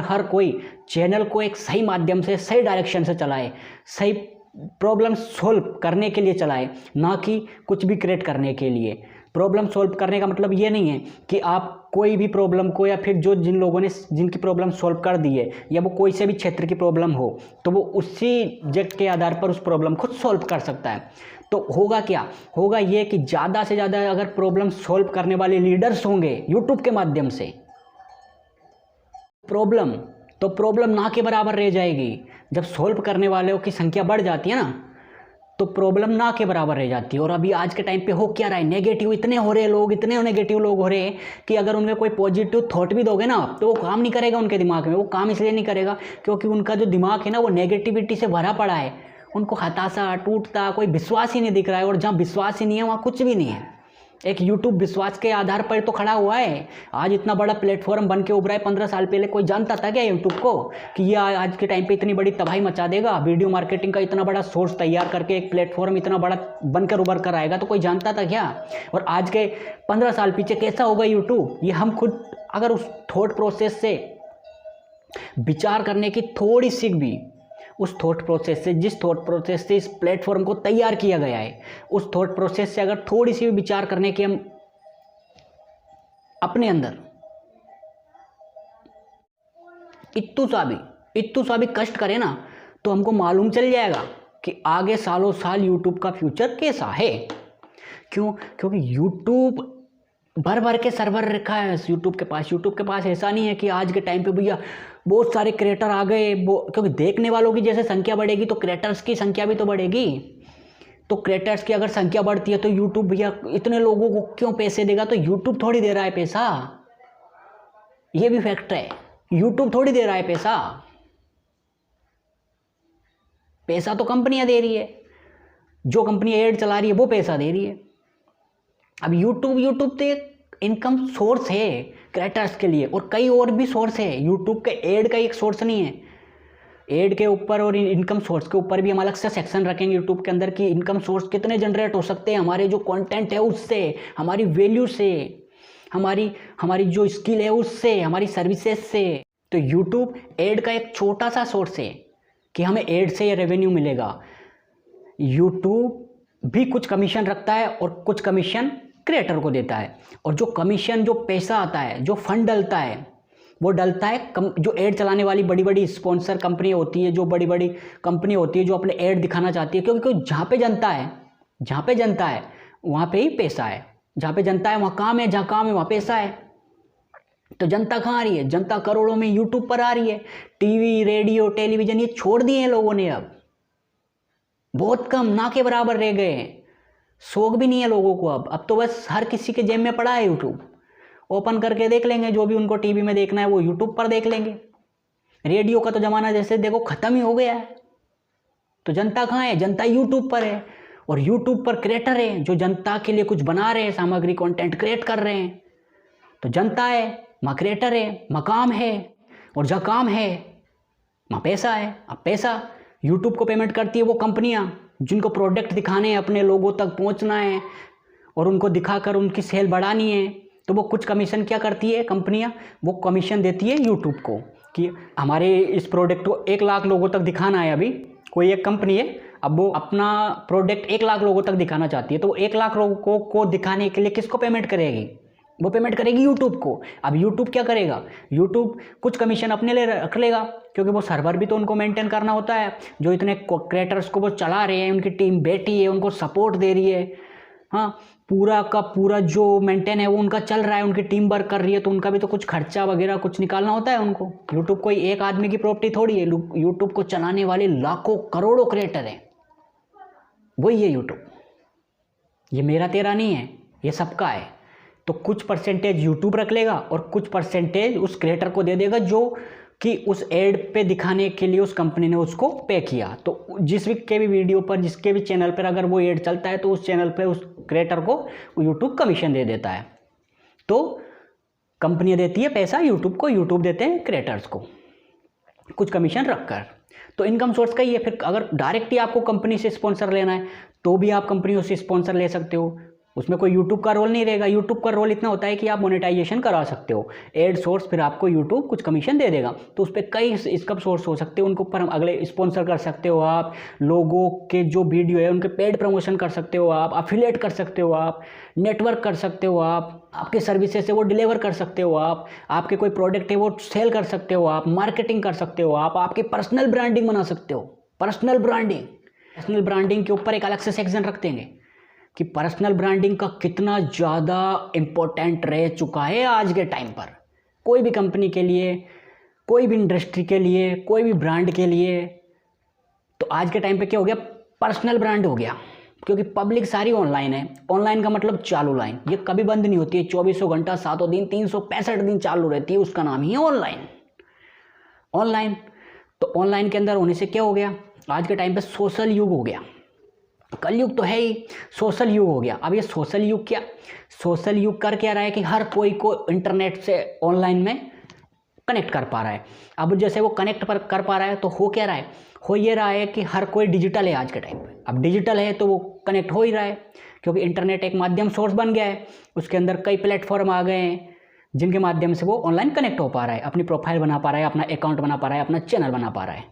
हर कोई चैनल को एक सही माध्यम से, सही डायरेक्शन से चलाए, सही प्रॉब्लम सॉल्व करने के लिए चलाए, ना कि कुछ भी क्रिएट करने के लिए। प्रॉब्लम सॉल्व करने का मतलब ये नहीं है कि आप कोई भी प्रॉब्लम को, या फिर जिन लोगों ने जिनकी प्रॉब्लम सॉल्व कर दी है, या वो कोई से भी क्षेत्र की प्रॉब्लम हो, तो वो उसी जग के आधार पर उस प्रॉब्लम को सॉल्व कर सकता है। तो होगा क्या, होगा ये कि ज़्यादा से ज़्यादा अगर प्रॉब्लम सॉल्व करने वाले लीडर्स होंगे यूट्यूब के माध्यम से, प्रॉब्लम ना के बराबर रह जाएगी। जब सॉल्व करने वालों की संख्या बढ़ जाती है ना, तो प्रॉब्लम ना के बराबर रह जाती है। और अभी आज के टाइम पे हो क्या रहा है, नेगेटिव इतने हो रहे लोग, इतने नेगेटिव लोग हो रहे हैं कि अगर उनमें कोई पॉजिटिव थॉट भी दोगे ना, तो वो काम नहीं करेगा उनके दिमाग में। वो काम इसलिए नहीं करेगा क्योंकि उनका जो दिमाग है ना, वो नेगेटिविटी से भरा पड़ा है। उनको हताशा, टूटता, कोई विश्वास ही नहीं दिख रहा है। और जहाँ विश्वास ही नहीं है, वहाँ कुछ भी नहीं है। एक यूट्यूब विश्वास के आधार पर तो खड़ा हुआ है, आज इतना बड़ा प्लेटफॉर्म बन के उभरा है। 15 साल पहले कोई जानता था क्या यूट्यूब को, कि ये आज के टाइम पे इतनी बड़ी तबाही मचा देगा, वीडियो मार्केटिंग का इतना बड़ा सोर्स तैयार करके एक प्लेटफॉर्म इतना बड़ा बनकर उभर कर आएगा, तो कोई जानता था क्या? और आज के 15 साल पीछे कैसा होगा यूट्यूब, ये हम खुद अगर उस थॉट प्रोसेस से विचार करने की थोड़ी सीख भी, उस थॉट प्रोसेस से, जिस थॉट प्रोसेस से इस प्लेटफॉर्म को तैयार किया गया है, उस थॉट प्रोसेस से अगर थोड़ी सी भी विचार करने की हम अपने अंदर इत्तू सा भी कष्ट करें ना, तो हमको मालूम चल जाएगा कि आगे सालों साल यूट्यूब का फ्यूचर कैसा है। क्यों? क्योंकि यूट्यूब भर भर के सर्वर रखा है यूट्यूब के पास ऐसा नहीं है कि आज के टाइम पे भैया बहुत सारे क्रिएटर आ गए, क्योंकि देखने वालों की जैसे संख्या बढ़ेगी तो क्रिएटर्स की संख्या भी तो बढ़ेगी। तो क्रिएटर्स की अगर संख्या बढ़ती है तो यूट्यूब भैया इतने लोगों को क्यों पैसे देगा? तो यूट्यूब थोड़ी दे रहा है पैसा, ये भी फैक्ट है। यूट्यूब थोड़ी दे रहा है पैसा तो कंपनियां दे रही है। जो कंपनी एड चला रही है वो पैसा दे रही है। अब यूट्यूब तो एक इनकम सोर्स है क्रिएटर्स के लिए, और कई और भी सोर्स है। यूट्यूब के एड का एक सोर्स नहीं है। एड के ऊपर और इनकम सोर्स के ऊपर भी हम अलग से सेक्शन रखेंगे यूट्यूब के अंदर कि इनकम सोर्स कितने जनरेट हो सकते हैं हमारे जो कंटेंट है उससे, हमारी वैल्यू से, हमारी जो स्किल है उससे, हमारी सर्विसेज से। तो यूट्यूब एड का एक छोटा सा सोर्स है कि हमें एड से ये रेवेन्यू मिलेगा। यूट्यूब भी कुछ कमीशन रखता है और कुछ कमीशन क्रिएटर को देता है। और जो कमीशन, जो पैसा आता है, जो फंड डलता है, वो डलता है जो एड चलाने वाली बड़ी बड़ी स्पॉन्सर कंपनी होती है, जो बड़ी बड़ी कंपनी होती है जो अपने एड दिखाना चाहती है। क्योंकि जहाँ पे जनता है वहाँ पे ही पैसा है। जहाँ पे जनता है वहाँ काम है, जहाँ काम है वहाँ पैसा है। तो जनता कहाँ आ रही है? जनता करोड़ों में यूट्यूब पर आ रही है। टीवी, रेडियो, टेलीविजन ये छोड़ दिए हैं लोगों ने, अब बहुत कम, ना के बराबर रह गए हैं। शौक भी नहीं है लोगों को अब तो बस हर किसी के जेब में पड़ा है यूट्यूब। ओपन करके देख लेंगे, जो भी उनको टीवी में देखना है वो यूट्यूब पर देख लेंगे। रेडियो का तो ज़माना जैसे देखो ख़त्म ही हो गया है। तो जनता कहाँ है? जनता यूट्यूब पर है। और यूट्यूब पर क्रिएटर है जो जनता के लिए कुछ बना रहे हैं, सामग्री, कंटेंट क्रिएट कर रहे हैं। तो जनता है, वहाँ क्रिएटर है, वहाँ काम है, और जहाँ काम है वहाँ पैसा है। अब पैसा यूट्यूब को पेमेंट करती है वो कंपनियाँ जिनको प्रोडक्ट दिखाने हैं, अपने लोगों तक पहुँचना है और उनको दिखाकर उनकी सेल बढ़ानी है। तो वो कुछ कमीशन क्या करती है कंपनियां? वो कमीशन देती है यूट्यूब को कि हमारे इस प्रोडक्ट को 1 लाख लोगों तक दिखाना है। अभी कोई एक कंपनी है, अब वो अपना प्रोडक्ट 1 लाख लोगों तक दिखाना चाहती है, तो वो 1 लाख लोगों को दिखाने के लिए किसको पेमेंट करेगी? वो पेमेंट करेगी यूट्यूब को। अब यूट्यूब क्या करेगा? यूट्यूब कुछ कमीशन अपने लिए रख लेगा, क्योंकि वो सर्वर भी तो उनको मेंटेन करना होता है। जो इतने क्रिएटर्स को वो चला रहे हैं, उनकी टीम बैठी है, उनको सपोर्ट दे रही है, हाँ, पूरा का पूरा जो मेंटेन है वो उनका चल रहा है, उनकी टीम वर्क कर रही है, तो उनका भी तो कुछ खर्चा वगैरह कुछ निकालना होता है उनको। यूट्यूब कोई एक आदमी की प्रॉपर्टी थोड़ी है। यूट्यूब को चलाने वाले लाखों करोड़ों क्रिएटर हैं, वही है यूट्यूब। ये मेरा तेरा नहीं है, ये सबका है। तो कुछ परसेंटेज यूट्यूब रख लेगा और कुछ परसेंटेज उस क्रिएटर को दे देगा जो कि उस एड पे दिखाने के लिए उस कंपनी ने उसको पे किया। तो जिस भी के भी वीडियो पर, जिसके भी चैनल पर अगर वो एड चलता है तो उस चैनल पे उस क्रिएटर को यूट्यूब कमीशन दे देता है। तो कंपनियाँ देती है पैसा यूट्यूब को, यूट्यूब देते हैं क्रिएटर्स को कुछ कमीशन रखकर। तो इनकम सोर्स का ही है। फिर अगर डायरेक्ट ही आपको कंपनी से स्पॉन्सर लेना है तो भी आप कंपनियों से स्पॉन्सर ले सकते हो, उसमें कोई यूट्यूब का रोल नहीं रहेगा। यूट्यूब का रोल इतना होता है कि आप मोनेटाइजेशन करा सकते हो, एड सोर्स, फिर आपको यूट्यूब कुछ कमीशन दे देगा। तो उस पर कई इनकम सोर्स हो सकते हैं, उनके ऊपर हम अगले स्पॉन्सर कर सकते हो आप, लोगों के जो वीडियो है उनके पेड प्रमोशन कर सकते हो आप, अफिलिएट कर सकते हो आप, नेटवर्क कर सकते हो आप, आपके सर्विसेज से वो डिलीवर कर सकते हो आप, आपके कोई प्रोडक्ट है वो सेल कर सकते हो आप, मार्केटिंग कर सकते हो आप, आपकी पर्सनल ब्रांडिंग बना सकते हो। पर्सनल ब्रांडिंग के ऊपर एक अलग से सेक्शन रख देंगे कि पर्सनल ब्रांडिंग का कितना ज़्यादा इम्पोर्टेंट रह चुका है आज के टाइम पर। कोई भी कंपनी के लिए, कोई भी इंडस्ट्री के लिए, कोई भी ब्रांड के लिए, तो आज के टाइम पे क्या हो गया, पर्सनल ब्रांड हो गया। क्योंकि पब्लिक सारी ऑनलाइन है। ऑनलाइन का मतलब चालू लाइन, ये कभी बंद नहीं होती है, 2400 घंटा 7 दिन 365 दिन चालू रहती है, उसका नाम ही है ऑनलाइन। तो ऑनलाइन के अंदर होने से क्या हो गया, आज के टाइम पे सोशल युग हो गया। कलयुग तो है ही, सोशल युग हो गया। अब ये सोशल युग कर क्या रहा है कि हर कोई को इंटरनेट से ऑनलाइन में कनेक्ट कर पा रहा है। अब जैसे वो कनेक्ट कर पा रहा है तो हो क्या रहा है, हो ये रहा है कि हर कोई डिजिटल है आज के टाइम पे। अब डिजिटल है तो वो कनेक्ट हो ही रहा है, क्योंकि इंटरनेट एक माध्यम सोर्स बन गया है। उसके अंदर कई प्लेटफॉर्म आ गए हैं जिनके माध्यम से वो ऑनलाइन कनेक्ट हो पा रहा है, अपनी प्रोफाइल बना पा रहा है, अपना अकाउंट बना पा रहा है, अपना चैनल बना पा रहा है।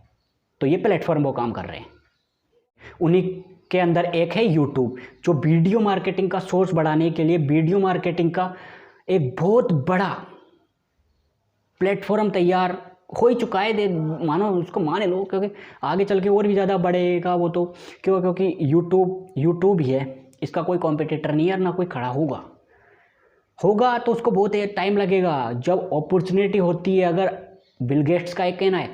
तो ये प्लेटफॉर्म वो काम कर रहे हैं। उन्हीं के अंदर एक है यूट्यूब, जो वीडियो मार्केटिंग का सोर्स बढ़ाने के लिए, वीडियो मार्केटिंग का एक बहुत बड़ा प्लेटफॉर्म तैयार हो ही चुका है। मानो उसको माने लो, क्योंकि आगे चल के और भी ज़्यादा बढ़ेगा वो तो। क्योंकि यूट्यूब ही है, इसका कोई कॉम्पिटिटर नहीं है, ना कोई खड़ा होगा तो उसको बहुत टाइम लगेगा। जब अपॉर्चुनिटी होती है, अगर बिल गेट्स का एक कहना है,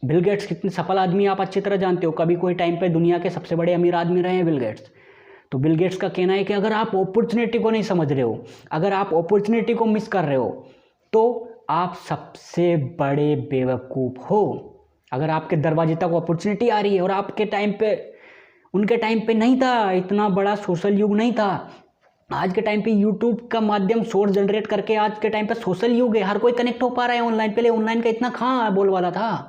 बिल गेट्स कितने सफल आदमी आप अच्छी तरह जानते हो, कभी कोई टाइम पे दुनिया के सबसे बड़े अमीर आदमी रहे हैं बिल गेट्स। तो बिल गेट्स का कहना है कि अगर आप अपॉर्चुनिटी को नहीं समझ रहे हो, अगर आप अपॉर्चुनिटी को मिस कर रहे हो, तो आप सबसे बड़े बेवकूफ़ हो। अगर आपके दरवाजे तक अपॉर्चुनिटी आ रही है, और आपके टाइम पे, उनके टाइम पे नहीं था, इतना बड़ा सोशल युग नहीं था। आज के टाइम पे यूट्यूब का माध्यम सोर्स जनरेट करके आज के टाइम पे सोशल युग है, हर कोई कनेक्ट हो पा रहा है ऑनलाइन। पहले ऑनलाइन का इतना कहाँ बोलवाला था।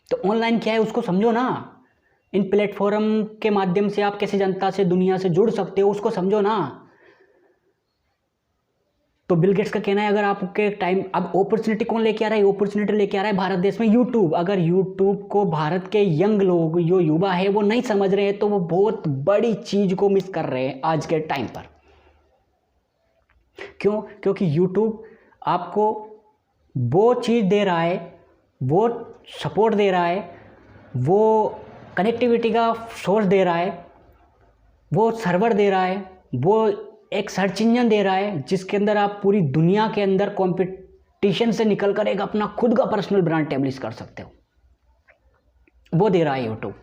तो ऑनलाइन क्या है उसको समझो ना। इन प्लेटफॉर्म के माध्यम से आप कैसे जनता से, दुनिया से जुड़ सकते हो, उसको समझो ना। तो बिल गेट्स का कहना है, अगर आपके टाइम, अब अपॉर्चुनिटी कौन लेके आ रहा है, अपॉर्चुनिटी लेके आ रहा है भारत देश में यूट्यूब। अगर यूट्यूब को भारत के यंग लोग, जो युवा है, वो नहीं समझ रहे हैं, तो वो बहुत बड़ी चीज को मिस कर रहे हैं आज के टाइम पर। क्यों? क्योंकि यूट्यूब आपको वो चीज दे रहा है, वो सपोर्ट दे रहा है, वो कनेक्टिविटी का सोर्स दे रहा है, वो सर्वर दे रहा है, वो एक सर्च इंजन दे रहा है, जिसके अंदर आप पूरी दुनिया के अंदर कंपटीशन से निकल कर एक अपना खुद का पर्सनल ब्रांड एस्टैब्लिश कर सकते हो। वो दे रहा है यूट्यूब।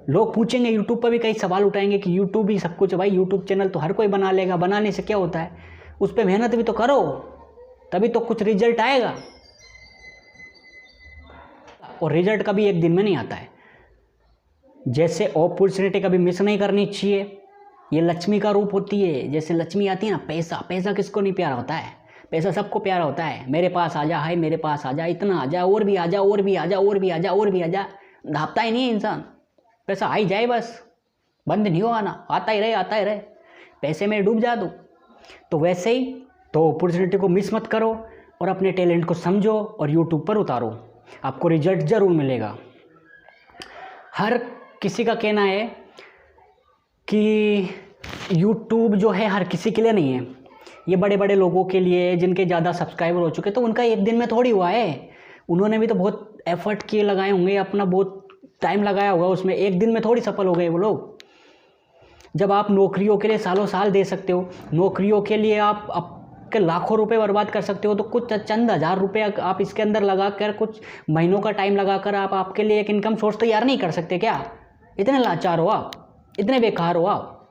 लोग पूछेंगे, यूट्यूब पर भी कई सवाल उठाएंगे कि यूट्यूब ही सब कुछ है। भाई यूट्यूब चैनल तो हर कोई बना लेगा, बनाने से क्या होता है, उस पर मेहनत भी तो करो, तभी तो कुछ रिजल्ट आएगा। और रिजल्ट कभी एक दिन में नहीं आता है। जैसे अपॉर्चुनिटी कभी मिस नहीं करनी चाहिए, ये लक्ष्मी का रूप होती है। जैसे लक्ष्मी आती है ना, पैसा किसको नहीं प्यारा होता है, पैसा सबको प्यारा होता है। मेरे पास आ जा, हाय मेरे पास आ जा, इतना आ जा, और भी आ जा, और भी आ जा, और भी आ जा, और भी आ जा। धापता ही नहीं है इंसान, पैसा आ ही जाए बस, बंद नहीं हो आना, आता ही रहे, पैसे में डूब जा दो। तो वैसे ही तो अपॉर्चुनिटी को मिस मत करो, और अपने टैलेंट को समझो और यूट्यूब पर उतारो, आपको रिजल्ट ज़रूर मिलेगा। हर किसी का कहना है कि यूट्यूब जो है हर किसी के लिए नहीं है, ये बड़े बड़े लोगों के लिए, जिनके ज़्यादा सब्सक्राइबर हो चुके, तो उनका एक दिन में थोड़ी हुआ है। उन्होंने भी तो बहुत एफर्ट किए लगाए होंगे, अपना बहुत टाइम लगाया होगा उसमें, एक दिन में थोड़ी सफल हो गए वो लोग। जब आप नौकरियों के लिए सालों साल दे सकते हो, नौकरियों के लिए आप के लाखों रुपए बर्बाद कर सकते हो, तो कुछ चंद हज़ार रुपये आप इसके अंदर लगा कर, कुछ महीनों का टाइम लगा कर आप आपके लिए एक इनकम सोर्स तैयार नहीं कर सकते क्या? इतने लाचार हो आप, इतने बेकार हो आप,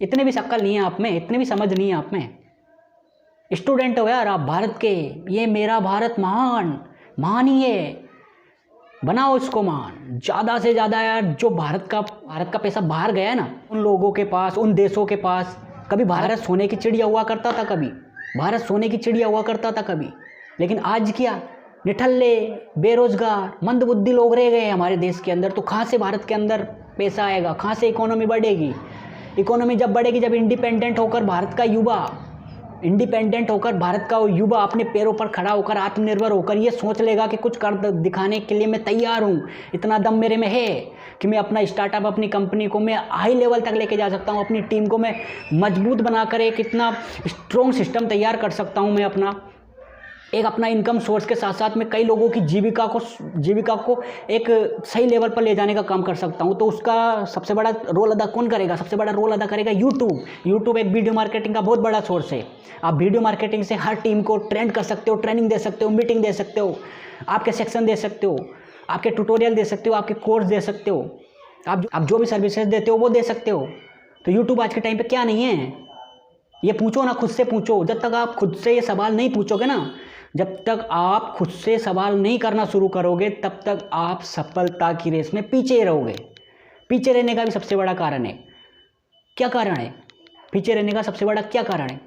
इतने भी शक्ल नहीं है आप में, इतने भी समझ नहीं है आप में। स्टूडेंट हो यार आप भारत के, ये मेरा भारत महान महान ही है, बनाओ इसको महान। ज़्यादा से ज़्यादा यार जो भारत का पैसा बाहर गया है ना, उन लोगों के पास, उन देशों के पास, कभी भारत सोने की चिड़िया हुआ करता था, कभी भारत सोने की चिड़िया हुआ करता था कभी, लेकिन आज क्या, निठल्ले, बेरोजगार, मंदबुद्धि लोग रह गए हमारे देश के अंदर। तो कहाँ से भारत के अंदर पैसा आएगा, कहाँ से इकोनॉमी बढ़ेगी? इकोनॉमी जब बढ़ेगी जब इंडिपेंडेंट होकर भारत का युवा अपने पैरों पर खड़ा होकर, आत्मनिर्भर होकर ये सोच लेगा कि कुछ कर दिखाने के लिए मैं तैयार हूँ, इतना दम मेरे में है कि मैं अपना स्टार्टअप, अपनी कंपनी को मैं हाई लेवल तक लेके जा सकता हूँ, अपनी टीम को मैं मजबूत बनाकर एक इतना स्ट्रॉन्ग सिस्टम तैयार कर सकता हूँ, मैं अपना इनकम सोर्स के साथ साथ मैं कई लोगों की जीविका को एक सही लेवल पर ले जाने का काम कर सकता हूं। तो उसका सबसे बड़ा रोल अदा कौन करेगा? सबसे बड़ा रोल अदा करेगा यूट्यूब एक वीडियो मार्केटिंग का बहुत बड़ा सोर्स है। आप वीडियो मार्केटिंग से हर टीम को ट्रेंड कर सकते हो, ट्रेनिंग दे सकते हो, मीटिंग दे सकते हो, आपके सेक्शन दे सकते हो, आपके ट्यूटोरियल दे सकते हो, आपके कोर्स दे सकते हो, आप जो भी सर्विसेज देते हो वो दे सकते हो। तो यूट्यूब आज के टाइम पर क्या नहीं है, ये पूछो ना, खुद से पूछो। जब तक आप खुद से ये सवाल नहीं पूछोगे ना, जब तक आप खुद से सवाल नहीं करना शुरू करोगे, तब तक आप सफलता की रेस में पीछे रहोगे। पीछे रहने का भी सबसे बड़ा कारण है, क्या कारण है पीछे रहने का? सबसे बड़ा क्या कारण है?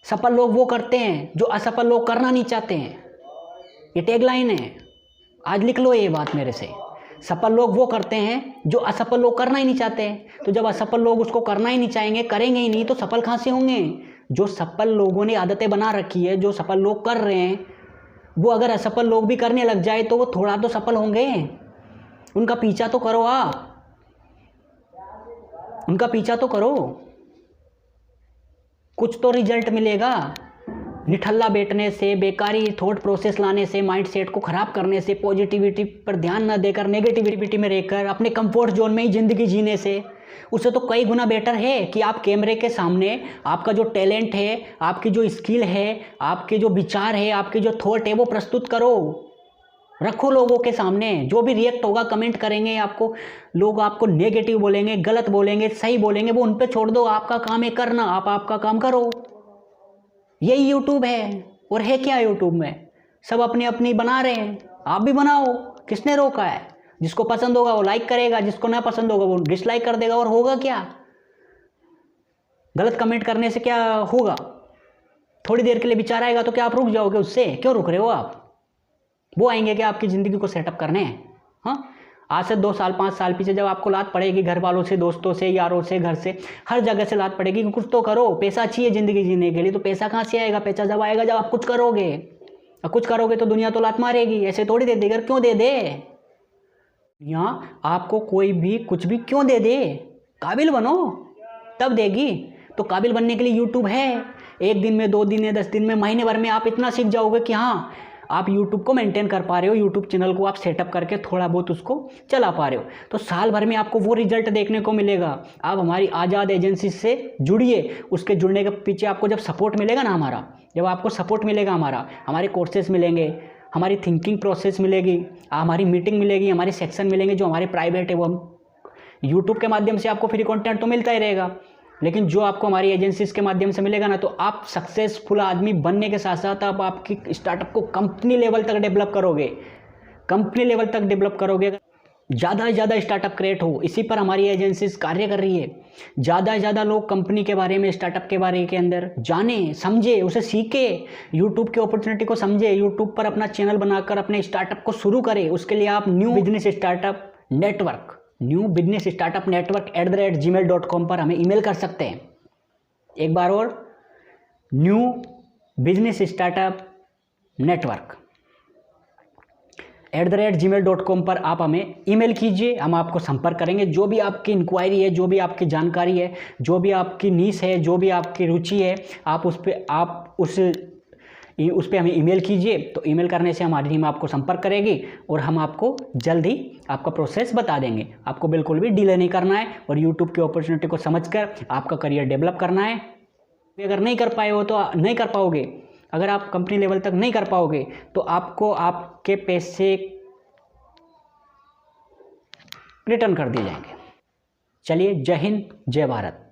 सफल लोग वो करते हैं जो असफल लोग करना नहीं चाहते हैं। ये टैगलाइन है, आज लिख लो ये बात मेरे से। सफल लोग वो करते हैं जो असफल लोग करना ही नहीं चाहते हैं। तो जब असफल लोग उसको करना ही नहीं चाहेंगे, करेंगे ही नहीं, तो सफल कहाँ से होंगे? जो सफल लोगों ने आदतें बना रखी है, जो सफल लोग कर रहे हैं, वो अगर असफल लोग भी करने लग जाए तो वो थोड़ा तो सफल होंगे। उनका पीछा तो करो, आप उनका पीछा तो करो, कुछ तो रिजल्ट मिलेगा। निठल्ला बैठने से, बेकारी थॉट प्रोसेस लाने से, माइंड सेट को खराब करने से, पॉजिटिविटी पर ध्यान न देकर नेगेटिविटी में रहकर अपने कंफर्ट जोन में ही ज़िंदगी जीने से, उससे तो कई गुना बेटर है कि आप कैमरे के सामने आपका जो टैलेंट है, आपकी जो स्किल है, आपके जो विचार है, आपके जो थॉट है, वो प्रस्तुत करो, रखो लोगों के सामने। जो भी रिएक्ट होगा, कमेंट करेंगे आपको, लोग आपको नेगेटिव बोलेंगे, गलत बोलेंगे, सही बोलेंगे, वो उन पे छोड़ दो। आपका काम है करना, आप आपका काम करो। यही यूट्यूब है। और है क्या यूट्यूब में? सब अपनी अपनी बना रहे हैं, आप भी बनाओ, किसने रोका है? जिसको पसंद होगा वो लाइक करेगा, जिसको ना पसंद होगा वो डिसलाइक कर देगा। और होगा क्या? गलत कमेंट करने से क्या होगा? थोड़ी देर के लिए विचार आएगा तो क्या आप रुक जाओगे उससे? क्यों रुक रहे हो आप? वो आएंगे कि आपकी ज़िंदगी को सेटअप करने। हाँ, आज से 2 साल 5 साल पीछे जब आपको लात पड़ेगी घर वालों से, दोस्तों से, यारों से, घर से, हर जगह से लात पड़ेगी कि कुछ तो करो, पैसा चाहिए ज़िंदगी जीने के लिए। तो पैसा कहाँ से आएगा? पैसा जब आएगा जब आप कुछ करोगे। और कुछ करोगे तो दुनिया तो लात मारेगी, ऐसे थोड़ी दे देगा। क्यों दे दे दुनिया आपको? कोई भी कुछ भी क्यों दे दे? काबिल बनो तब देगी। तो काबिल बनने के लिए यूट्यूब है। 1 दिन में, 2 दिन में, 10 दिन में, महीने भर में आप इतना सीख जाओगे कि हाँ, आप यूट्यूब को मेंटेन कर पा रहे हो, यूट्यूब चैनल को आप सेटअप करके थोड़ा बहुत उसको चला पा रहे हो। तो साल भर में आपको वो रिजल्ट देखने को मिलेगा। आप हमारी आज़ाद एजेंसी से जुड़िए। उसके जुड़ने के पीछे आपको जब सपोर्ट मिलेगा ना हमारा, जब आपको सपोर्ट मिलेगा हमारे कोर्सेज मिलेंगे, हमारी थिंकिंग प्रोसेस मिलेगी, हमारी मीटिंग मिलेगी, हमारे सेक्शन मिलेंगे जो हमारे प्राइवेट है, वो हम यूट्यूब के माध्यम से आपको फ्री कंटेंट तो मिलता ही रहेगा। लेकिन जो आपको हमारी एजेंसीज के माध्यम से मिलेगा ना, तो आप सक्सेसफुल आदमी बनने के साथ साथ आप आपकी स्टार्टअप को कंपनी लेवल तक डेवलप करोगे। कंपनी लेवल तक डेवलप करोगे। ज़्यादा से ज़्यादा स्टार्टअप क्रिएट हो, इसी पर हमारी एजेंसीज कार्य कर रही है। ज़्यादा से ज़्यादा लोग कंपनी के बारे में, स्टार्टअप के बारे के अंदर जाने, समझे, उसे सीखे, यूट्यूब की अपॉर्चुनिटी को समझे, यूट्यूब पर अपना चैनल बनाकर अपने स्टार्टअप को शुरू करें। उसके लिए आप new business startup network @gmail.com पर हमें ईमेल कर सकते हैं। एक बार और, new business startup network @gmail.com पर आप हमें ईमेल कीजिए, हम आपको संपर्क करेंगे। जो भी आपकी इंक्वायरी है, जो भी आपकी जानकारी है, जो भी आपकी नीश है, जो भी आपकी रुचि है, आप उस पर हमें ईमेल कीजिए। तो ईमेल करने से हमारी टीम आपको संपर्क करेगी और हम आपको जल्द ही आपका प्रोसेस बता देंगे। आपको बिल्कुल भी डिले नहीं करना है और यूट्यूब की अपॉर्चुनिटी को समझकर आपका करियर डेवलप करना है। अगर नहीं कर पाए हो तो नहीं कर पाओगे। अगर आप कंपनी लेवल तक नहीं कर पाओगे तो आपको आपके पैसे रिटर्न कर दिए जाएंगे। चलिए, जय हिंद, जय भारत।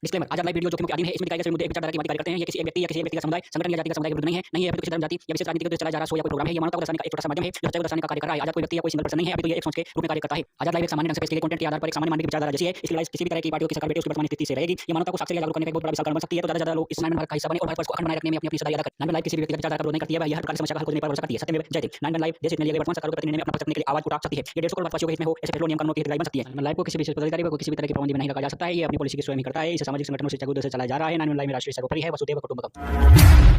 डिस्क्लेमर, आजाद लाइव वीडियो जोखिम के अधीन है। इसमें दिखाए गए सभी मुद्दे एक विचारधारा की मानक करते हैं। ये किसी एक व्यक्ति या किसी एक व्यक्ति का समुदाय, संगठन या जाति का समुदाय के विरुद्ध नहीं है। नहीं है अभी तो किसी धर्म, जाति या विशेष राजनीति के उद्देश्य चलाया जा रहा शो या कोई प्रोग्राम है। ये मानवता को दर्शाने का एक छोटा सा माध्यम है जो सच्चाई को दर्शाने का कार्य कर रहा है। आजाद कोई व्यक्ति या कोई सिंगल पर्सन नहीं है, अभी तो ये एक सोच के रूप में कार्य करता है। आजाद लाइव एक सामान्य ढंग से पेश किए गए कंटेंट के आधार पर एक सामान्य मानवीय विचारधारा जैसी है। इसकी लड़ाई किसी भी तरह की पार्टियों की सरकार बेटे उसकी वर्तमान स्थिति से रहेगी। ये मानवता को साक्षर या जागरूक करने का एक बहुत बड़ा विशाल कारण बन सकती है। तो ज्यादा लोग इस नाइन भारत का हिस्सा बने और भारत को अखंड बनाए रखने में अपनी सदा अदा करें। नाइन लाइव किसी भी व्यक्तिगत विचारधारा का विरोध नहीं करती है, वह हर प्रकार की समस्या का हल खोजने पर भरोसा करती है। सत्य में जय हिंद। नाइन लाइव देश हित में लिए गए वर्तमान सरकारों के प्रति निर्णय में अपना पक्ष रखने के लिए आवाज उठा सकती है। ये 150 करोड़ भारतवासियों के हित में हो ऐसे फैसलों नियम कानूनों की हितग्राही बन सकती है। नाइन लाइव को किसी विशेष पदाधिकारी को किसी भी तरह की पाबंदी में नहीं लगा जा सकता है। ये अपनी पॉलिसी की स्वयं ही करता है। इसे सामाजिक संगठनों से जागरूक से चलाया जा रहा है। नाइन लाइव में राष्ट्रीय सर्वोपरि है, वसुधैव कुटुंबकम।